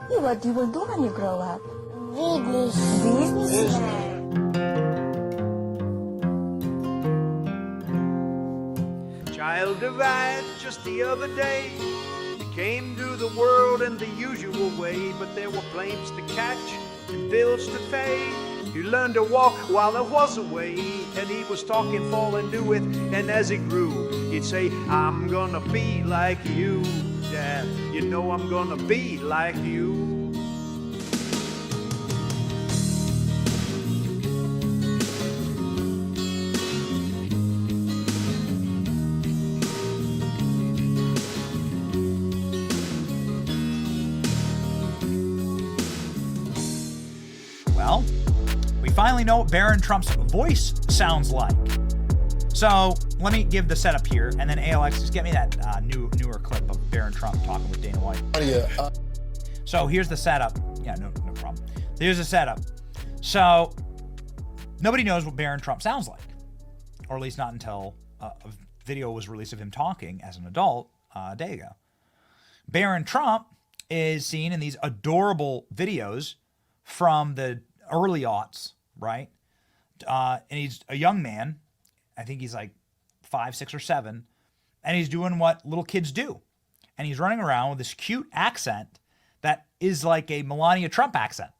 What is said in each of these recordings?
Hey, what do you want to do when you grow up? Business. Child died just the other day. Came to the world in the usual way, but there were flames to catch and bills to pay. He learned to walk while there was a way, and he was talking, falling to it, and as he grew, he'd say, I'm gonna be like you, Dad. You know I'm gonna be like you. Well, we finally know what Barron Trump's voice sounds like. So let me give the setup here, and then ALX, just get me that newer clip of Barron Trump talking with Dana White. So here's the setup. Yeah, no problem. Here's the setup. So nobody knows what Barron Trump sounds like, or at least not until a video was released of him talking as an adult a day ago. Barron Trump is seen in these adorable videos from the early aughts, right? And he's a young man. I think he's like 5, 6, or 7. And he's doing what little kids do. And he's running around with this cute accent that is like a Melania Trump accent.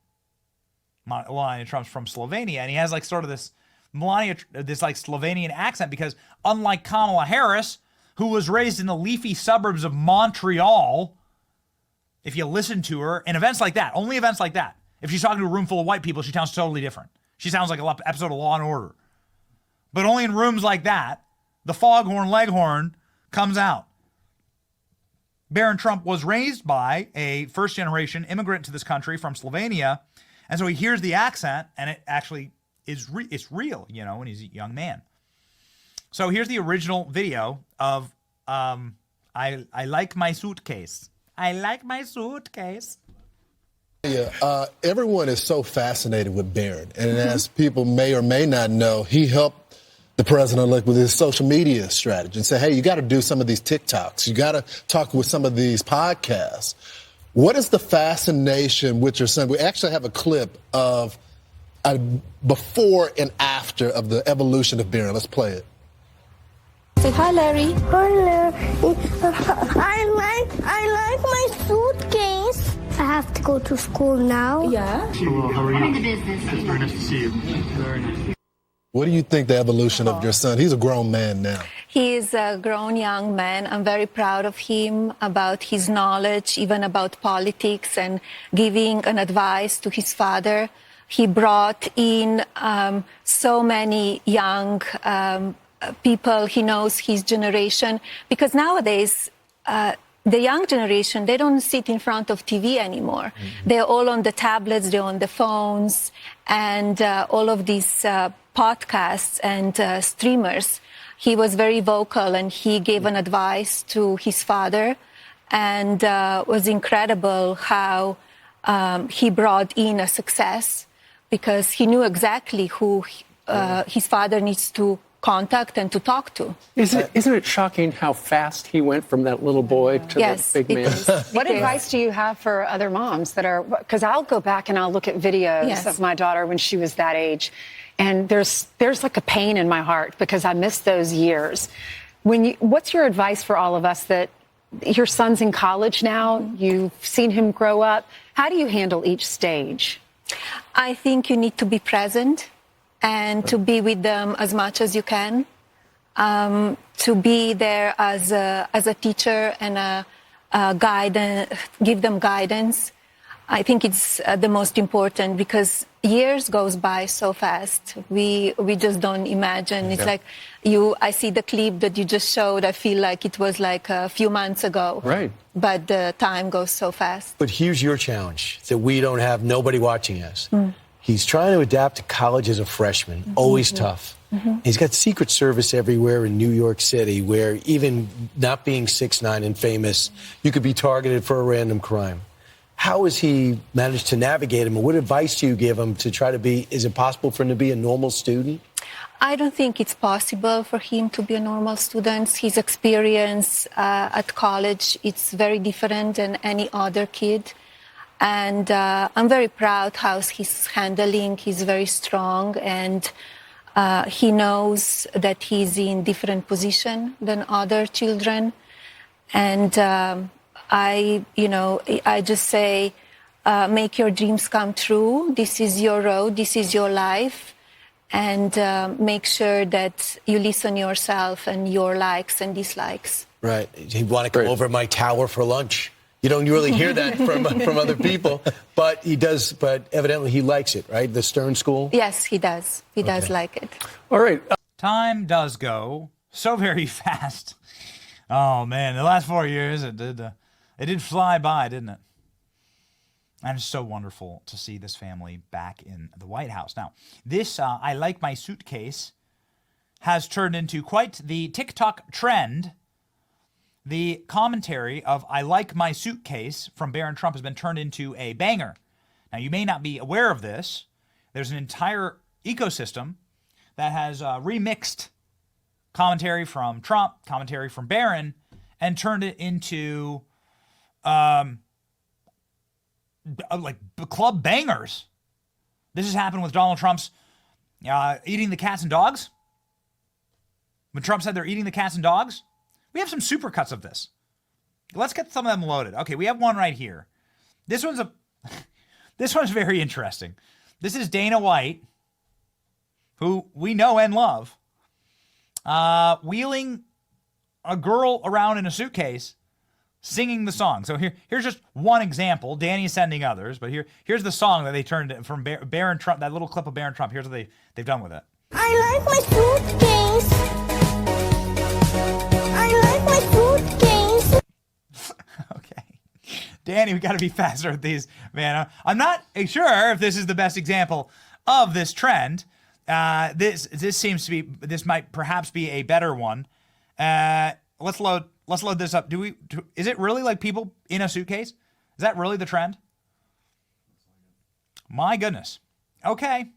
Melania Trump's from Slovenia. And he has like sort of this like Slovenian accent because unlike Kamala Harris, who was raised in the leafy suburbs of Montreal, if you listen to her in events like that, only events like that, if she's talking to a room full of white people, she sounds totally different. She sounds like an episode of Law and Order. But only in rooms like that, the foghorn leghorn comes out. Barron Trump was raised by a first-generation immigrant to this country from Slovenia, and so he hears the accent, and it actually is it's real, you know, when he's a young man. So here's the original video of I like my suitcase. I like my suitcase. Yeah, everyone is so fascinated with Barron. And as people may or may not know, he helped the president-elect with his social media strategy and say, hey, you got to do some of these TikToks. You got to talk with some of these podcasts. What is the fascination with your son? We actually have a clip of a before and after of the evolution of Barron. Let's play it. Say hi, Larry. Hi, Larry. I like my suitcase. I have to go to school now. Yeah. Hello, how are you? It's very nice to see you. Very nice. What do you think the evolution of your son? He's a grown man now. He is a grown young man. I'm very proud of him, about his knowledge, even about politics, and giving an advice to his father. He brought in so many young people. He knows his generation, because nowadays the young generation, they don't sit in front of TV anymore. They're all on the tablets, they're on the phones, and all of these podcasts and streamers. He was very vocal, and he gave an advice to his father, and was incredible how he brought in a success, because he knew exactly who his father needs to contact and to talk to. Isn't it shocking how fast he went from that little boy to Yes, the big man? What advice do you have for other moms that are, because I'll go back and I'll look at videos of my daughter when she was that age, and there's like a pain in my heart because I missed those years. What's your advice for all of us that your son's in college now, you've seen him grow up, how do you handle each stage? I think you need to be present and to be with them as much as you can, to be there as a teacher and a guide, give them guidance. I think it's the most important, because years goes by so fast. We just don't imagine. It's like I see the clip that you just showed. I feel like it was like a few months ago. Right. But the time goes so fast. But here's your challenge that we don't have nobody watching us. He's trying to adapt to college as a freshman, always tough. He's got Secret Service everywhere in New York City, where even not being 6'9" and famous, you could be targeted for a random crime. How has he managed to navigate him? And what advice do you give him to try to be, is it possible for him to be a normal student? I don't think it's possible for him to be a normal student. His experience at college, it's very different than any other kid. And I'm very proud how he's handling. He's very strong, and he knows that he's in different position than other children. And I just say, make your dreams come true. This is your road. This is your life. And make sure that you listen yourself and your likes and dislikes. Right. He'd want to come over my tower for lunch. You don't really hear that from other people, but he does. But evidently he likes it, right? The Stern School? Yes, he does. He does like it. All right. Time does go so very fast. Oh, man, the last 4 years, it did fly by, didn't it? And it's so wonderful to see this family back in the White House. Now, this I Like My Suitcase has turned into quite the TikTok trend. The commentary of I Like My Suitcase from Barron Trump has been turned into a banger. Now, you may not be aware of this. There's an entire ecosystem that has remixed commentary from Trump, commentary from Barron, and turned it into like club bangers. This has happened with Donald Trump's eating the cats and dogs. When Trump said they're eating the cats and dogs, we have some supercuts of this. Let's get some of them loaded. Okay, we have one right here. This one's very interesting. This is Dana White, who we know and love, wheeling a girl around in a suitcase, singing the song. So here's just one example. Danny's sending others, but here's the song that they turned from Barron Trump, that little clip of Barron Trump. Here's what they've done with it. I like my suitcase. I like my suitcase. Okay. Danny, we got to be faster at these, man. I'm not sure if this is the best example of this trend. This might perhaps be a better one. Let's load this up. Is it really like people in a suitcase? Is that really the trend? My goodness. Okay.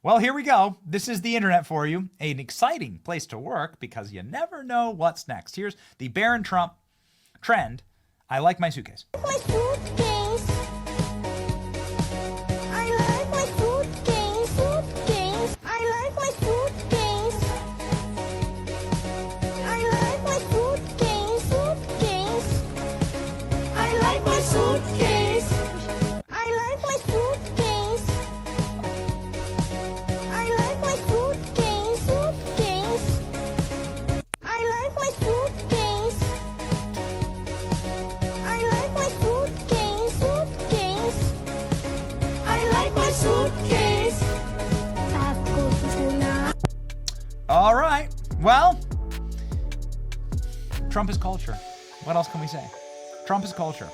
Well, here we go. This is the internet for you. An exciting place to work because you never know what's next. Here's the Barron Trump trend. I like my suitcase. My suitcase. I like my suitcase. Suitcase. I like my suitcase. I like my suitcase. Suitcase. I like my suitcase. I like my suitcase. I like my suitcase. Suitcase. I like my suitcase. I like my suitcase. Suitcase. I like my suitcase. I have to go to school now. All right. Well, Trump is culture. What else can we say? Trump is culture.